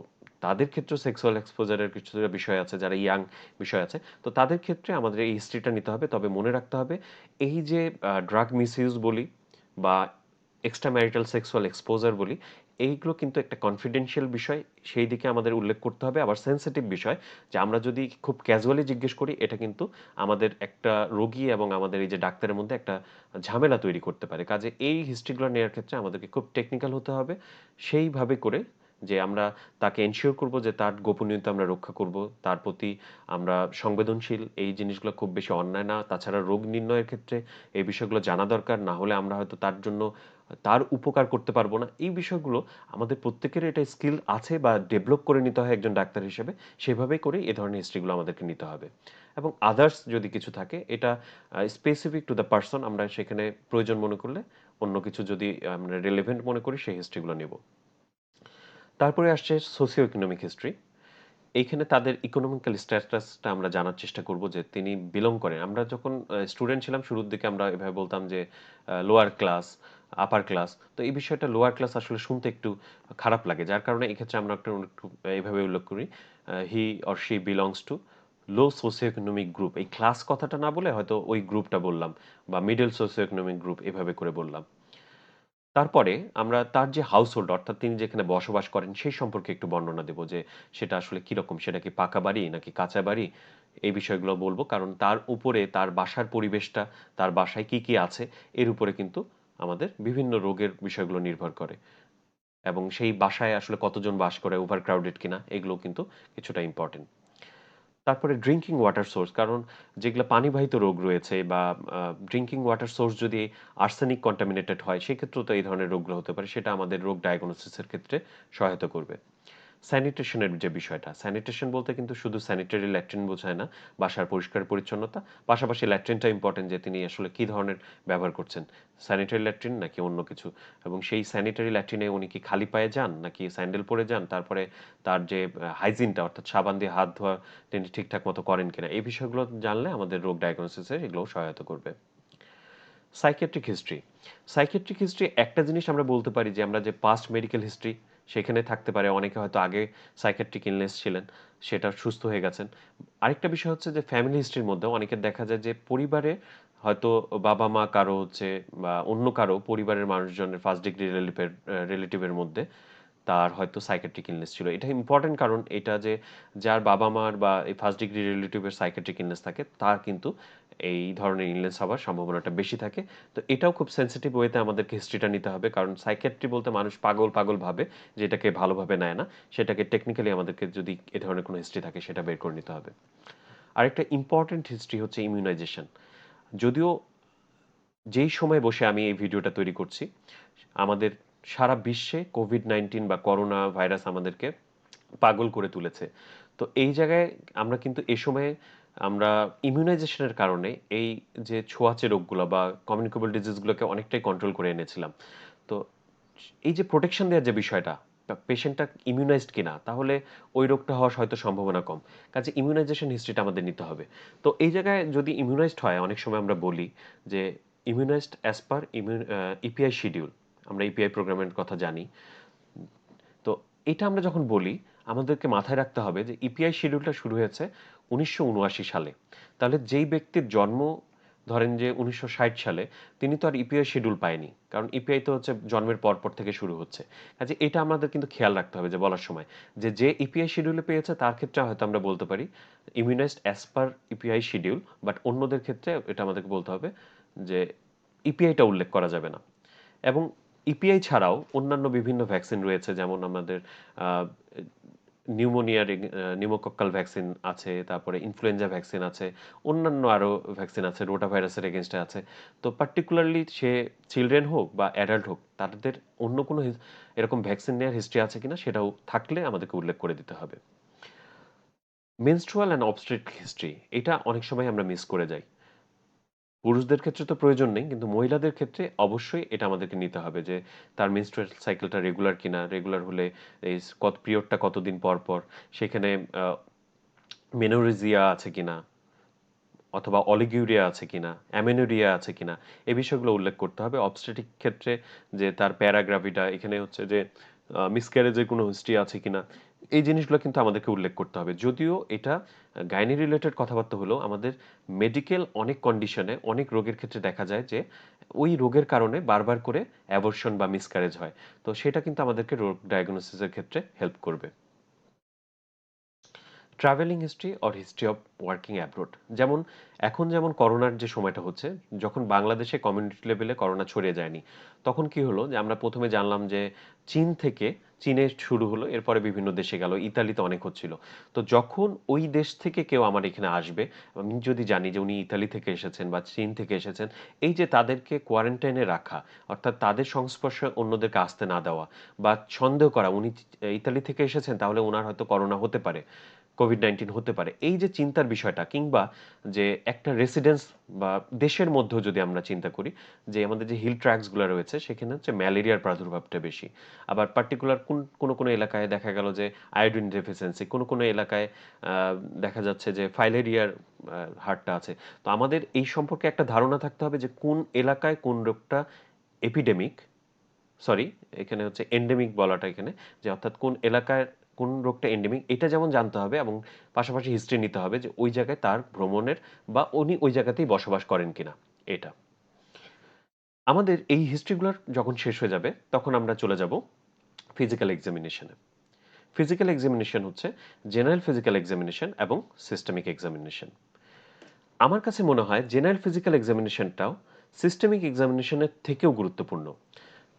তাদের ক্ষেত্রেও সেক্সুয়াল এক্সপোজারের কিছুটা বিষয় আছে, যারা ইয়াং বিষয় আছে। তো তাদের ক্ষেত্রে আমাদের এই হিস্ট্রিটা নিতে হবে। তবে মনে রাখতে হবে এই যে ড্রাগ মিসইউজ বলি বা এক্সট্রা ম্যারিটাল সেক্সুয়াল এক্সপোজার বলি, এইগুলো কিন্তু একটা কনফিডেন্সিয়াল বিষয়, সেই দিকে আমাদের উল্লেখ করতে হবে। আবার সেন্সিটিভ বিষয়, যে আমরা যদি খুব ক্যাজুয়ালি জিজ্ঞেস করি এটা কিন্তু আমাদের একটা রোগী এবং আমাদের এই যে ডাক্তারের মধ্যে একটা ঝামেলা তৈরি করতে পারে। কাজে এই হিস্ট্রিগুলো নেওয়ার ক্ষেত্রে আমাদেরকে খুব টেকনিক্যাল হতে হবে, সেইভাবে করে যে আমরা তাকে এনশিওর করব যে তার গোপনীয়তা আমরা রক্ষা করব, তার প্রতি আমরা সংবেদনশীল, এই জিনিসগুলো খুব বেশি অন্যায় না। তাছাড়া রোগ নির্ণয়ের ক্ষেত্রে এই বিষয়গুলো জানা দরকার, না হলে আমরা হয়তো তার জন্য তার উপকার করতে পারবো না। এই বিষয়গুলো আমাদের প্রত্যেকের এটা স্কিল আছে বা ডেভেলপ করে নিতে হয় একজন ডাক্তার হিসেবে, সেভাবেই করে এ ধরনের হিস্ট্রিগুলো আমাদেরকে নিতে হবে। এবং আদার্স যদি কিছু থাকে এটা স্পেসিফিক টু দ্য পারসন, আমরা সেখানে প্রয়োজন মনে করলে অন্য কিছু যদি আমরা রিলেভেন্ট মনে করি সেই হিস্ট্রিগুলো নেব। তারপরে আসছে সোসিও ইকোনমিক হিস্ট্রি। এইখানে তাদের ইকোনমিক্যাল স্ট্যাটাসটা আমরা জানার চেষ্টা করব, যে তিনি বিলং করেন। আমরা যখন স্টুডেন্ট ছিলাম শুরুর দিকে আমরা এভাবে বলতাম যে লোয়ার ক্লাস, আপার ক্লাস। তো এই বিষয়টা লোয়ার ক্লাস আসলে শুনতে একটু খারাপ লাগে, যার কারণে এক্ষেত্রে আমরা একটু এইভাবে উল্লেখ করি, he or she belongs to low socio economic group. এই ক্লাস কথাটা না বলে হয়তো ওই গ্রুপটা বললাম, বা মিডল সোসিও ইকোনমিক গ্রুপ এভাবে করে বললাম। তারপরে আমরা তার যে হাউসহোল্ড, অর্থাৎ তিনি যেখানে বসবাস করেন সেই সম্পর্কে একটু বর্ণনা দেব, যে সেটা আসলে কিরকম, সেটা কি পাকা বাড়ি নাকি কাঁচা বাড়ি, এই বিষয়গুলো বলবো। কারণ তার উপরে তার বাসার পরিবেশটা, তার বাসায় কি কি আছে এর উপরে কিন্তু আমাদের বিভিন্ন রোগের বিষয়গুলো নির্ভর করে এবং সেই বাসায় আসলে কতজন বাস করে, ওভারক্রাউডেড কিনা, এগুলো কিন্তু কিছুটা ইম্পর্টেন্ট। তারপরে ড্রিঙ্কিং ওয়াটার সোর্স, কারণ যেগুলো পানিবাহিত রোগ রয়েছে বা ড্রিঙ্কিং ওয়াটার সোর্স যদি আর্সেনিক কন্টামিনেটেড হয়, সেক্ষেত্রেও তো এই ধরনের রোগগুলো হতে পারে, সেটা আমাদের রোগ ডায়াগনোসিসের ক্ষেত্রে সহায়তা করবে। স্যানিটেশনের যে বিষয়টা, স্যানিটেশন বলতে কিন্তু শুধু স্যানিটারি ল্যাট্রিন বোঝায় না, বাসার পরিষ্কার পরিচ্ছন্নতা, পাশাপাশি ল্যাট্রিনটা ইম্পর্টেন্ট, যে তিনি আসলে কী ধরনের ব্যবহার করছেন, স্যানিটারি ল্যাট্রিন নাকি অন্য কিছু, এবং সেই স্যানিটারি ল্যাট্রিনে উনি কি খালি পায়ে যান নাকি স্যান্ডেল পরে যান, তারপরে তার যে হাইজিনটা অর্থাৎ সাবান দিয়ে হাত ধোয়া তিনি ঠিকঠাক মতো করেন কিনা, এই বিষয়গুলো জানলে আমাদের রোগ ডায়াগনোসিসে এগুলোও সহায়তা করবে। সাইকিয়াট্রিক হিস্ট্রি, সাইকিয়াট্রিক হিস্ট্রি একটা জিনিস আমরা বলতে পারি যে আমরা যে পাস্ট মেডিকেল হিস্ট্রি, সেখানে থাকতে পারে অনেকে হয়তো আগে সাইকিয়াট্রিক ইলনেস ছিলেন, সেটা সুস্থ হয়ে গেছেন। আরেকটা বিষয় হচ্ছে যে ফ্যামিলি হিস্ট্রির মধ্যেও অনেকের দেখা যায় যে পরিবারে হয়তো বাবা মা কারো হচ্ছে বা অন্য কারো পরিবারের মানুষজনের ফার্স্ট ডিগ্রি রিলেটিভের মধ্যে তার হয়তো সাইকিয়াট্রিক ইলনেস ছিল। এটা ইম্পর্টেন্ট, কারণ এটা যে যার বাবা মার বা এই ফার্স্ট ডিগ্রি রিলেটিভের সাইকিয়াট্রিক ইলনেস থাকে, তার কিন্তু এই ধরনের ইলনেস হওয়ার সম্ভাবনাটা বেশি থাকে। তো এটাও খুব সেন্সিটিভ ওয়েতে আমাদেরকে হিস্ট্রিটা নিতে হবে, কারণ সাইকিয়াট্রি বলতে মানুষ পাগল পাগল ভাবে, যে এটাকে ভালোভাবে নেয় না, সেটাকে টেকনিক্যালি আমাদেরকে যদি এ ধরনের কোনো হিস্ট্রি থাকে সেটা বের করে নিতে হবে। আরেকটা ইম্পর্টেন্ট হিস্ট্রি হচ্ছে ইমিউনাইজেশন। যদিও যেই সময় বসে আমি এই ভিডিওটা তৈরি করছি, আমাদের সারা বিশ্বে কোভিড-19 বা করোনা ভাইরাস আমাদেরকে পাগল করে তুলেছে। তো এই জায়গায় আমরা কিন্তু এ সময়ে আমরা ইমিউনাইজেশনের কারণে এই যে ছোঁয়াচে রোগগুলো বা কমিউনিকেবল ডিজিজগুলোকে অনেকটাই কন্ট্রোল করে এনেছিলাম। তো এই যে প্রোটেকশন দেওয়ার যে বিষয়টা, পেশেন্টটা ইমিউনাইজড কিনা, তাহলে ওই রোগটা হওয়ার হয়তো সম্ভাবনা কম। কাজে ইমিউনাইজেশন হিস্ট্রিটা আমাদের নিতে হবে। তো এই জায়গায় যদি ইমিউনাইজড হয়, অনেক সময় আমরা বলি যে ইমিউনাইজড অ্যাজ পার ইপিআই শিডিউল, আমরা ইপিআই প্রোগ্রামের কথা জানি। তো এটা আমরা যখন বলি, আমাদেরকে মাথায় রাখতে হবে যে ইপিআই শিডিউলটা শুরু হয়েছে ১৯৭৯ সালে। তাহলে যেই ব্যক্তির জন্ম ধরেন যে ১৯৬০ সালে, তিনি তো আর ইপিআই শিডিউল পায়নি, কারণ ইপিআই তো হচ্ছে জন্মের পর থেকে শুরু হচ্ছে। কাজে এটা আমাদের কিন্তু খেয়াল রাখতে হবে যে বলার সময়, যে যে ইপিআই শিডিউলে পেয়েছে তার ক্ষেত্রে হয়তো আমরা বলতে পারি immunized as per EPI schedule, but অন্যদের ক্ষেত্রে এটা আমাদেরকে বলতে হবে যে ইপিআইটা উল্লেখ করা যাবে না। এবং ইপিআই ছাড়াও অন্যান্য বিভিন্ন ভ্যাকসিন রয়েছে, যেমন আমাদের আহ, নিউমোনিয়ার নিউমোকক্কাল ভ্যাকসিন আছে, তারপরে ইনফ্লুয়েঞ্জা ভ্যাকসিন আছে, অন্যান্য আরও ভ্যাকসিন আছে, রোটা ভাইরাসের এগেনস্টে আছে। তো পার্টিকুলারলি সে চিলড্রেন হোক বা অ্যাডাল্ট হোক, তাদের অন্য কোনো এরকম ভ্যাকসিন নেওয়ার হিস্ট্রি আছে কিনা সেটাও থাকলে আমাদেরকে উল্লেখ করে দিতে হবে। মেনস্ট্রুয়াল অ্যান্ড অবস্টেট্রিক হিস্ট্রি, এটা অনেক সময় আমরা মিস করে যাই। পুরুষদের ক্ষেত্রে তো প্রয়োজন নেই, কিন্তু মহিলাদের ক্ষেত্রে অবশ্যই এটা আমাদেরকে নিতে হবে যে তার মেনস্ট্রুয়াল সাইকেলটা রেগুলার কিনা, রেগুলার হলে এই পিরিয়ডটা কতদিন পর পর, সেখানে মেনোরেজিয়া আছে কিনা, অথবা অলিগিউরিয়া আছে কিনা, অ্যামেনোরিয়া আছে কিনা, এই বিষয়গুলো উল্লেখ করতে হবে। অবস্টেটিক ক্ষেত্রে যে তার প্যারাগ্রাভিটা, এখানে হচ্ছে যে মিসক্যারেজের কোনো হিস্ট্রি আছে কিনা, এই জিনিসগুলো কিন্তু আমাদেরকে উল্লেখ করতে হবে। যদিও এটা গাইনি রিলেটেড কথাবার্তা হলেও আমাদের মেডিকেল অনেক কন্ডিশনে, অনেক রোগের ক্ষেত্রে দেখা যায় যে ওই রোগের কারণে বারবার করে অ্যাবর্শন বা মিসক্যারেজ হয়। তো সেটা কিন্তু আমাদেরকে রোগ ডায়াগনোসিসের ক্ষেত্রে হেল্প করবে। Travelling history or history of working abroad, যেমন এখন যেমন করোনার যে সময়টা হচ্ছে, যখন বাংলাদেশে কমিউনিটি লেভেলে করোনা ছড়িয়ে যায়নি, তখন কি হলো যে আমরা প্রথমে জানলাম যে চীন থেকে, চীনে শুরু হলো, এরপরে বিভিন্ন দেশে গেল, ইতালিতে অনেক হচ্ছিল। তো যখন ওই দেশ থেকে কেউ আমার এখানে আসবে, আমি যদি জানি যে উনি ইতালি থেকে এসেছেন বা চীন থেকে এসেছেন, এই যে তাদেরকে কোয়ারেন্টাইনে রাখা, অর্থাৎ তাদের সংস্পর্শে অন্যদেরকে আসতে না দেওয়া, বা সন্দেহ করা উনি ইতালি থেকে এসেছেন তাহলে ওনার হয়তো করোনা হতে পারে, কোভিড-19 হতে পারে। এই যে চিন্তার বিষয়টা, কিংবা যে একটা রেসিডেন্স বা দেশের মধ্যেও যদি আমরা চিন্তা করি যে আমাদের যে হিল ট্র্যাক্টস গুলো রয়েছে, সেখানে হচ্ছে ম্যালেরিয়ার প্রাদুর্ভাবটা বেশি। আবার পার্টিকুলার কোনো এলাকায় দেখা গেল যে আয়োডিন ডেফিসিয়েন্সি, কোনো এলাকায় দেখা যাচ্ছে যে ফাইলেরিয়ার হারটা আছে। তো আমাদের এই সম্পর্কে একটা ধারণা থাকতে হবে যে কোন এলাকায় কোন রোগটা এপিডেমিক, সরি এখানে হচ্ছে এন্ডেমিক বলাটা এখানে, যে অর্থাৎ কোন এলাকায় কোন রোগটা এন্ডেমিক, এটা যেমন জানতে হবে, এবং পাশাপাশি হিস্ট্রি নিতে হবে যে ওই জায়গায় তার ভ্রমণের বা উনি ওই জায়গাতেই বসবাস করেন কিনা। এটা আমাদের এই হিস্ট্রিগুলোর যখন শেষ হয়ে যাবে, তখন আমরা চলে যাব ফিজিক্যাল এক্সামিনেশনে। ফিজিক্যাল এক্সামিনেশন হচ্ছে জেনারেল ফিজিক্যাল এক্সামিনেশন এবং সিস্টেমিক এক্সামিনেশন। আমার কাছে মনে হয় জেনারেল ফিজিক্যাল এক্সামিনেশনটাও সিস্টেমিক এক্সামিনেশনের থেকেও গুরুত্বপূর্ণ।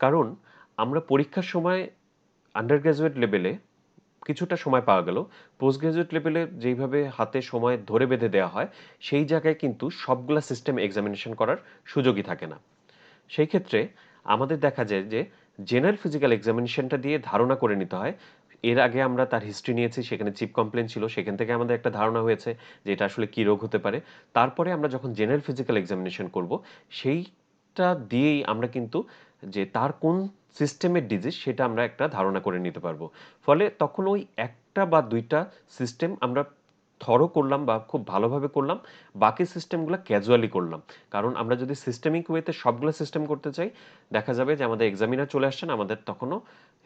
কারণ আমরা পরীক্ষার সময় আন্ডার গ্র্যাজুয়েট লেভেলে কিছুটা সময় পাওয়া গেল, পোস্ট গ্রাজুয়েট লেভেলে যেইভাবে হাতে সময় ধরে বেঁধে দেওয়া হয়, সেই জায়গায় কিন্তু সবগুলা সিস্টেম এক্সামিনেশন করার সুযোগই থাকে না। সেই ক্ষেত্রে আমাদের দেখা যায় যে জেনারেল ফিজিক্যাল এক্সামিনেশনটা দিয়ে ধারণা করে নিতে হয়। এর আগে আমরা তার হিস্ট্রি নিয়েছি, সেখানে চিপ কমপ্লেন ছিল, সেখান থেকে আমাদের একটা ধারণা হয়েছে যে এটা আসলে কী রোগ হতে পারে। তারপরে আমরা যখন জেনারেল ফিজিক্যাল এক্সামিনেশন করব, সেইটা দিয়েই আমরা কিন্তু যে তার কোন সিস্টেমের ডিজিজ সেটা আমরা একটা ধারণা করে নিতে পারবো। ফলে তখন ওই একটা বা দুইটা সিস্টেম আমরা থরো করলাম বা খুব ভালোভাবে করলাম, বাকি সিস্টেমগুলো ক্যাজুয়ালি করলাম। কারণ আমরা যদি সিস্টেমিক ওয়েতে সবগুলো সিস্টেম করতে চাই, দেখা যাবে যে আমাদের এক্সামিনার চলে আসছেন, আমাদের তখনও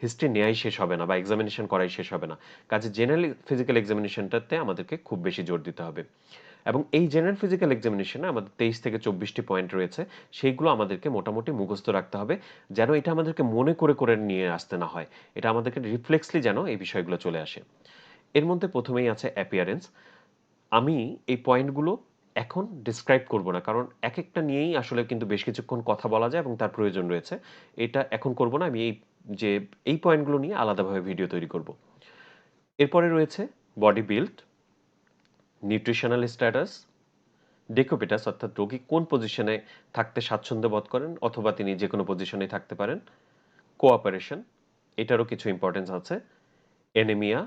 হিস্ট্রি নেয়াই শেষ হবে না বা এক্সামিনেশন করাই শেষ হবে না। কাজে জেনারেল ফিজিক্যাল এক্সামিনেশনটাতে আমাদেরকে খুব বেশি জোর দিতে হবে। এবং এই জেনারেল ফিজিক্যাল এক্সামিনেশনে আমাদের 23 থেকে 24টি পয়েন্ট রয়েছে, সেইগুলো আমাদেরকে মোটামুটি মুখস্থ রাখতে হবে, যেন এটা আমাদেরকে মনে করে করে নিয়ে আসতে না হয়। এটা আমাদেরকে রিফ্লেক্সলি যেন এই বিষয়গুলো চলে আসে। এর মধ্যে প্রথমেই আছে অ্যাপিয়ারেন্স। আমি এই পয়েন্টগুলো এখন ডিসক্রাইব করব না, কারণ একেকটা নিয়েই আসলে কিন্তু বেশ কিছুক্ষণ কথা বলা যায় এবং তার প্রয়োজন রয়েছে। এটা এখন করব না, আমি যে এই পয়েন্টগুলো নিয়ে আলাদাভাবে ভিডিও তৈরি করব। এরপরে রয়েছে বডি বিল্ড, নিউট্রিশনাল স্ট্যাটাস, ডেকোপিটাস অর্থাৎ রোগী কোন পজিশনে থাকতে স্বাচ্ছন্দ্য বোধ করেন অথবা তিনি যে কোনো পজিশনেই থাকতে পারেন, কোঅপারেশন, এটারও কিছু ইম্পর্টেন্স আছে, অ্যানিমিয়া।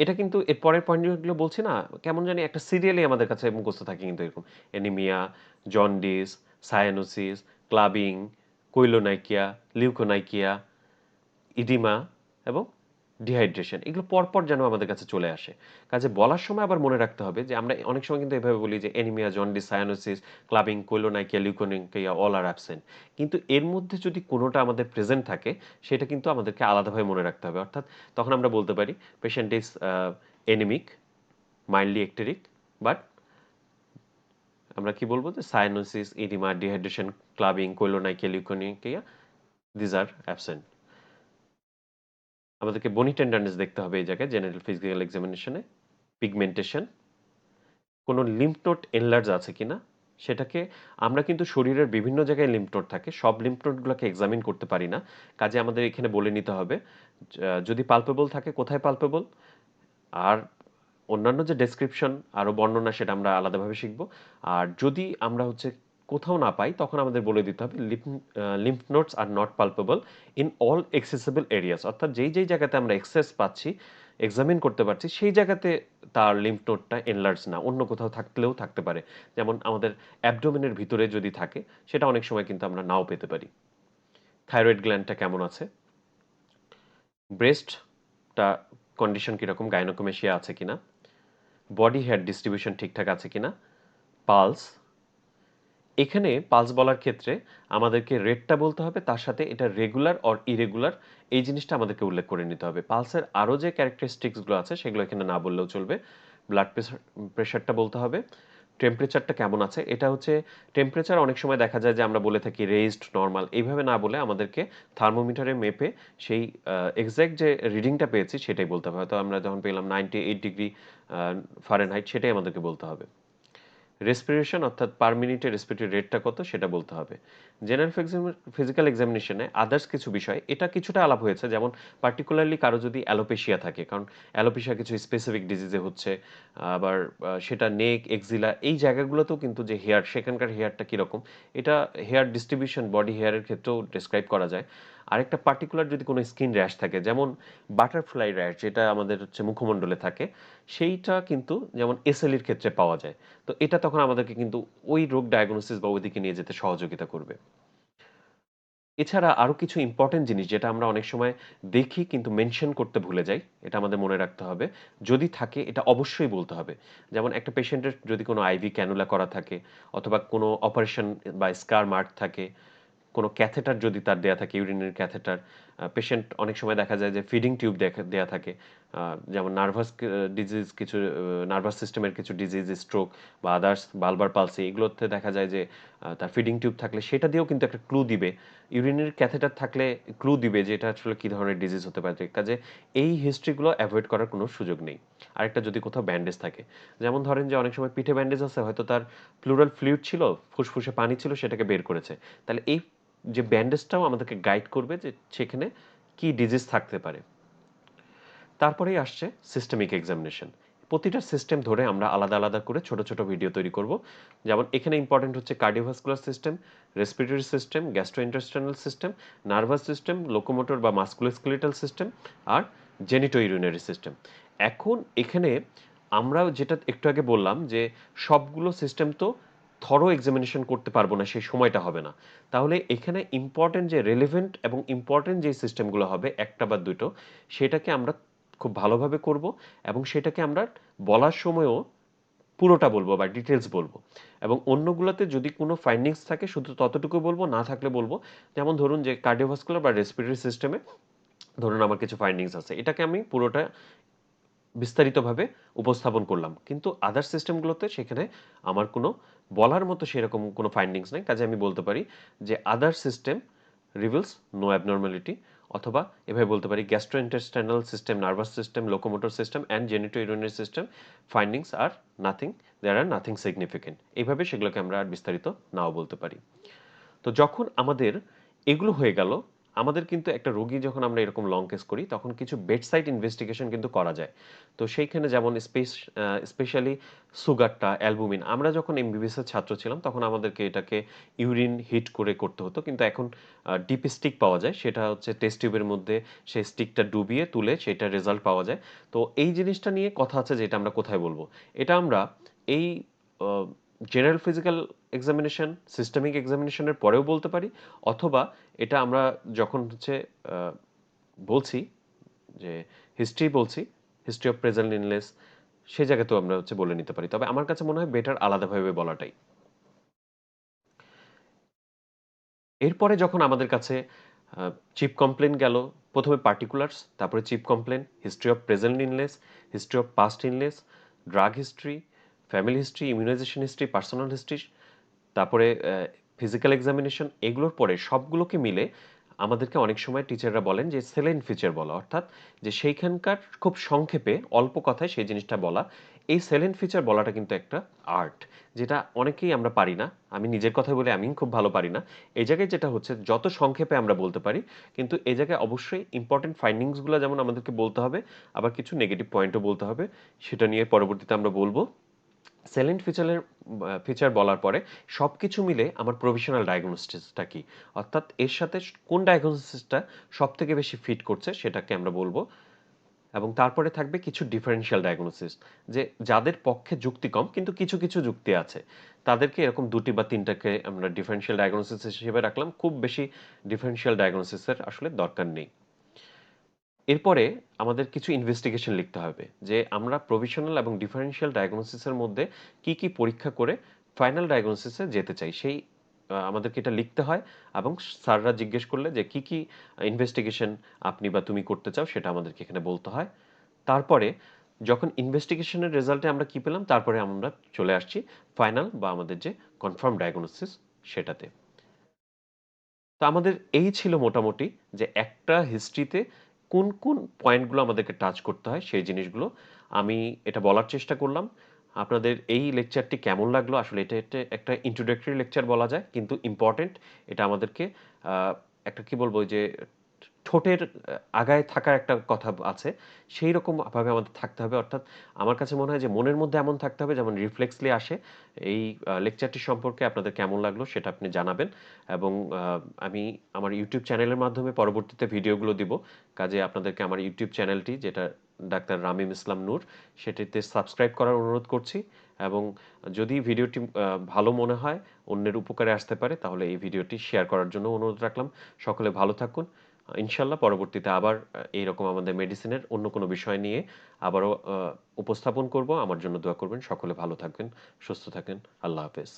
এটা কিন্তু এর পরের পয়েন্টগুলো বলছি না, কেমন জানি একটা সিরিয়ালি আমাদের কাছে মুখস্থ থাকে কিন্তু এরকম। Anaemia, jaundice, cyanosis, clubbing, koilonychia, leukonychia, oedema এবং ডিহাইড্রেশন, এগুলো পরপর যেন আমাদের কাছে চলে আসে। কাজে বলার সময় আবার মনে রাখতে হবে যে আমরা অনেক সময় কিন্তু এভাবে বলি যে anaemia, jaundice, cyanosis, clubbing, koilonychia, leukonychia all are absent. কিন্তু এর মধ্যে যদি কোনোটা আমাদের প্রেজেন্ট থাকে, সেটা কিন্তু আমাদেরকে আলাদাভাবে মনে রাখতে হবে। অর্থাৎ তখন আমরা বলতে পারি patient is anaemic, mildly icteric, but আমরা কি বলবো যে cyanosis, oedema, dehydration, clubbing, koilonychia, leukonychia these are absent. আমাদেরকে বনি টেন্ডারনেস দেখতে হবে এই জায়গায় জেনারেল ফিজিক্যাল এক্সামিনেশনে, পিগমেন্টেশন, কোনো লিম্ফ নোড এনলার্জ আছে কিনা সেটাকে, আমরা কিন্তু শরীরের বিভিন্ন জায়গায় লিম্ফ নোড থাকে, সব লিম্ফ নোডগুলোকে এক্সামিন করতে পারি না। কাজে আমাদের এখানে বলে নিতে হবে যদি পালপেবল থাকে কোথায় পালপেবল, আর অন্যান্য যে ডেসক্রিপশন আরও বর্ণনা সেটা আমরা আলাদাভাবে শিখব। আর যদি আমরা হচ্ছে কোথাও না পাই, তখন আমাদের বলে দিতে হবে lymph nodes are not palpable in all accessible areas, অর্থাৎ যেই যেই জায়গাতে আমরা এক্সেস পাচ্ছি, এক্সামিন করতে পারছি, সেই জায়গাতে তার লিম্ফ নোডটা এনলার্জ না, অন্য কোথাও থাকলেও থাকতে পারে। যেমন আমাদের অ্যাবডোমেনের ভিতরে যদি থাকে, সেটা অনেক সময় কিন্তু আমরা নাও পেতে পারি। থাইরয়েড গ্ল্যান্ডটা কেমন আছে, ব্রেস্টটা কন্ডিশন কীরকম, গাইনোকোমেশিয়া আছে কিনা, বডি হেয়ার ডিস্ট্রিবিউশন ঠিকঠাক আছে কিনা, পালস। এখানে পালস বলার ক্ষেত্রে আমাদেরকে রেটটা বলতে হবে, তার সাথে এটা রেগুলার অর ইরেগুলার এই জিনিসটা আমাদেরকে উল্লেখ করে নিতে হবে। পালসের আরও যে ক্যারেক্টারিস্টিক্সগুলো আছে সেগুলো এখানে না বললেও চলবে। ব্লাড প্রেশারটা বলতে হবে। টেম্পারেচারটা কেমন আছে, এটা হচ্ছে টেম্পারেচার অনেক সময় দেখা যায় যে আমরা বলে থাকি রেইজড, নর্মাল, এইভাবে না বলে আমাদেরকে থার্মোমিটারে মেপে সেই এক্স্যাক্ট যে রিডিংটা পেয়েছি সেটাই বলতে হবে। হয়তো আমরা যখন পেলাম 98 ডিগ্রি ফারেনহাইট, সেটাই আমাদেরকে বলতে হবে। রেসপিরেশন অর্থাৎ পার মিনিটে রেসপিরেটরি রেটটা কত সেটা বলতে হবে। জেনারেল ফিজিক্যাল এক্সামিনেশনে আদার্স কিছু বিষয় এটা কিছুটা আলাপ হয়েছে, যেমন পার্টিকুলারলি কারো যদি অ্যালোপেশিয়া থাকে, কারণ অ্যালোপেশিয়া কিছু স্পেসিফিক ডিজিজে হচ্ছে, আবার সেটা নেক, এক্সিলা এই জায়গাগুলোতেও কিন্তু যে হেয়ার, সেখানকার হেয়ারটা কীরকম, এটা হেয়ার ডিস্ট্রিবিউশন বডি হেয়ারের ক্ষেত্রেও ডিসক্রাইব করা যায়। আরেকটা পার্টিকুলার যদি কোনো স্কিন র্যাশ থাকে, যেমন বাটারফ্লাই র্যাশ যেটা আমাদের হচ্ছে মুখমণ্ডলে থাকে, সেইটা কিন্তু যেমন এসএলির ক্ষেত্রে পাওয়া যায়। তো এটা তখন আমাদেরকে কিন্তু ওই রোগ ডায়াগনোসিস বা ওইদিকে নিয়ে যেতে সহযোগিতা করবে। এছাড়া আরো কিছু ইম্পর্টেন্ট জিনিস যেটা আমরা অনেক সময় দেখি কিন্তু মেনশন করতে ভুলে যাই, এটা আমাদের মনে রাখতে হবে। যদি থাকে এটা অবশ্যই বলতে হবে। যেমন একটা পেশেন্টের যদি কোনো আইভি ক্যানুলা করা থাকে অথবা কোনো অপারেশন বা স্কার মার্ক থাকে, কোনো ক্যাথেটার যদি তার দেয়া থাকে, ইউরিনারি ক্যাথেটার, পেশেন্ট অনেক সময় দেখা যায় যে ফিডিং টিউব দেয়া থাকে, যেমন নার্ভাস ডিজিজ, কিছু নার্ভাস সিস্টেমের কিছু ডিজিজ, স্ট্রোক বা আদার্স বালবার পালসি, এগুলোতে দেখা যায় যে তার ফিডিং টিউব থাকলে সেটা দিয়েও কিন্তু একটা ক্লু দিবে। ইউরিনারি ক্যাথেটার থাকলে ক্লু দিবে যে এটা আসলে কী ধরনের ডিজিজ হতে পারে। কাজে এই হিস্ট্রিগুলো অ্যাভয়েড করার কোনো সুযোগ নেই। আরেকটা যদি কোথাও ব্যান্ডেজ থাকে, যেমন ধরেন যে অনেক সময় পিঠে ব্যান্ডেজ আছে, হয়তো তার প্লুরাল ফ্লুইড ছিল, ফুসফুসে পানি ছিল, সেটাকে বের করেছে। তাহলে এই যে ব্যান্ডেজটাও আমাদেরকে গাইড করবে যে সেখানে কি ডিজিজ থাকতে পারে। তারপরেই আসছে সিস্টেমিক এক্সামিনেশন। প্রতিটা সিস্টেম ধরে আমরা আলাদা আলাদা করে ছোট ছোট ভিডিও তৈরি করব। যেমন এখানে ইম্পর্টেন্ট হচ্ছে cardiovascular system, respiratory system, gastrointestinal system, nervous system, locomotor বা মাস্কুলোস্কেলেটাল সিস্টেম, আর জেনিটো ইউরিনারি সিস্টেম। এখন এখানে আমরা যেটা একটু আগে বললাম যে সবগুলো সিস্টেম তো থরো এক্সামিনেশন করতে পারবো না, সেই সময়টা হবে না। তাহলে এখানে ইম্পর্টেন্ট যে রেলেভেন্ট এবং ইম্পর্টেন্ট যে সিস্টেমগুলো হবে একটা বা দুটো, সেটাকে আমরা খুব ভালোভাবে করব এবং সেটাকে আমরা বলার সময়ও পুরোটা বলবো বা ডিটেলস বলবো। এবং অন্যগুলোতে যদি কোনো ফাইন্ডিংস থাকে শুধু ততটুকু বলবো, না থাকলে বলবো। যেমন ধরুন যে কার্ডিওভাস্কুলার বা রেসপিরেটরি সিস্টেমে ধরুন আমার কিছু ফাইন্ডিংস আছে, এটাকে আমি পুরোটা বিস্তারিতভাবে উপস্থাপন করলাম, কিন্তু আদার সিস্টেমগুলোতে সেখানে আমার কোনো বলার মতো সেরকম কোনো ফাইন্ডিংস নেই। কাজে আমি বলতে পারি যে other system reveals no abnormality, অথবা এভাবে বলতে পারি gastrointestinal system, nervous system, locomotor system and genito urinary system findings are nothing, there are nothing significant. এইভাবে সেগুলোকে আমরা আর বিস্তারিত নাও বলতে পারি। তো যখন আমাদের এগুলো হয়ে গেল, আমাদের কিন্তু একটা রোগী যখন আমরা এরকম লং কেস করি তখন কিছু বেডসাইড ইনভেস্টিগেশন কিন্তু করা যায়। তো সেইখানে যেমন স্পেশালি সুগারটা, অ্যালবুমিন, আমরা যখন এমবিবিএস এর ছাত্র ছিলাম তখন আমাদেরকে এটাকে ইউরিন হিট করে করতে হতো, কিন্তু এখন ডিপ স্টিক পাওয়া যায়, সেটা হচ্ছে টেস্ট টিউবের মধ্যে সেই স্টিকটা ডুবিয়ে তুলে সেটা রেজাল্ট পাওয়া যায়। তো এই জিনিসটা নিয়ে কথা আছে যে এটা আমরা কোথায় বলবো। এটা আমরা এই জেনারেল ফিজিক্যাল এক্সামিনেশন, সিস্টেমিক এক্সামিনেশনের পরেও বলতে পারি, অথবা এটা আমরা যখন হচ্ছে বলছি যে হিস্ট্রি বলছি, হিস্ট্রি অফ প্রেজেন্ট ইনলেস, সে জায়গাতেও আমরা হচ্ছে বলে নিতে পারি। তবে আমার কাছে মনে হয় বেটার আলাদাভাবে বলাটাই। এরপরে যখন আমাদের কাছে চিপ কমপ্লেন গেল, প্রথমে পার্টিকুলার্স, তারপরে chief complaint, history of present ইনলেস, হিস্ট্রি অফ পাস্ট ইনলেস, drug history, family history, immunisation history, personal history, তারপরে ফিজিক্যাল এক্সামিনেশন, এগুলোর পরে সবগুলোকে মিলে আমাদেরকে অনেক সময় টিচাররা বলেন যে সেলেন ফিচার বলা, অর্থাৎ যে সেইখানকার খুব সংক্ষেপে অল্প কথায় সেই জিনিসটা বলা। এই সেলেন ফিচার বলাটা কিন্তু একটা আর্ট, যেটা অনেকেই আমরা পারি না। আমি নিজের কথা বলে আমি খুব ভালো পারি না। এই জায়গায় যেটা হচ্ছে যত সংক্ষেপে আমরা বলতে পারি, কিন্তু এই জায়গায় অবশ্যই ইম্পর্টেন্ট ফাইন্ডিংসগুলো যেমন আমাদেরকে বলতে হবে, আবার কিছু নেগেটিভ পয়েন্টও বলতে হবে। সেটা নিয়ে পরবর্তীতে আমরা বলবো। সেলেন্ট ফিচার বলার পরে সবকিছু মিলে আমার প্রভিশনাল ডায়াগনোসিসটা কি, অর্থাৎ এর সাথে কোন ডায়াগনোসিসটা সব থেকে বেশি ফিট করছে সেটাকে আমরা বলবো। এবং তারপরে থাকবে কিছু ডিফারেনশিয়াল ডায়াগনোসিস, যে যাদের পক্ষে যুক্তি কম কিন্তু কিছু কিছু যুক্তি আছে, তাদেরকে এরকম দুটি বা তিনটাকে আমরা ডিফারেনশিয়াল ডায়াগনোসিস হিসেবে রাখলাম। খুব বেশি ডিফারেনশিয়াল ডায়াগনোসিসের আসলে দরকার নেই। এরপরে আমাদের কিছু ইনভেস্টিগেশন লিখতে হবে যে আমরা প্রভিশনাল এবং ডিফারেনশিয়াল ডায়াগনোসিসের মধ্যে কি কি পরীক্ষা করে ফাইনাল ডায়াগনোসিসে যেতে চাই, সেই আমাদেরকে এটা লিখতে হয়। এবং স্যাররা জিজ্ঞেস করলে যে কি কি ইনভেস্টিগেশন আপনি বা তুমি করতে চাও সেটা আমাদেরকে এখানে বলতে হয়। তারপরে যখন ইনভেস্টিগেশনের রেজাল্টে আমরা কি পেলাম, তারপরে আমরা চলে আসছি ফাইনাল বা আমাদের যে কনফার্ম ডায়াগনোসিস সেটাতে। তো আমাদের এই ছিল মোটামুটি যে একটা হিস্ট্রিতে কোন কোন পয়েন্টগুলো আমাদেরকে টাচ করতে হয় সেই জিনিসগুলো আমি এটা বলার চেষ্টা করলাম। আপনাদের এই লেকচারটি কেমন লাগলো? আসলে এটা একটা ইন্ট্রোডাক্টরি লেকচার বলা যায়, কিন্তু ইম্পর্টেন্ট। এটা আমাদেরকে একটা কি বলবো যে ঠোঁটের আগায় থাকার একটা কথা আছে, সেই রকমভাবে আমাদের থাকতে হবে। অর্থাৎ আমার কাছে মনে হয় যে মনের মধ্যে এমন থাকতে হবে যেমন রিফ্লেক্সলি আসে। এই লেকচারটি সম্পর্কে আপনাদের কেমন লাগলো সেটা আপনি জানাবেন। এবং আমি আমার ইউটিউব চ্যানেলের মাধ্যমে পরবর্তীতে ভিডিওগুলো দিব। কাজে আপনাদেরকে আমার ইউটিউব চ্যানেলটি, যেটা ডাক্তার রামিম ইসলাম নূর, সেটিতে সাবস্ক্রাইব করার অনুরোধ করছি। এবং যদি ভিডিওটি ভালো মনে হয়, অন্যের উপকারে আসতে পারে, তাহলে এই ভিডিওটি শেয়ার করার জন্য অনুরোধ রাখলাম। সকলে ভালো থাকুন। ইনশাল্লাহ পরবর্তীতে আবার এইরকম আমাদের মেডিসিনের অন্য কোনো বিষয় নিয়ে আবারও উপস্থাপন করব। আমার জন্য দোয়া করবেন। সকলে ভালো থাকবেন, সুস্থ থাকেন। আল্লাহ হাফেজ।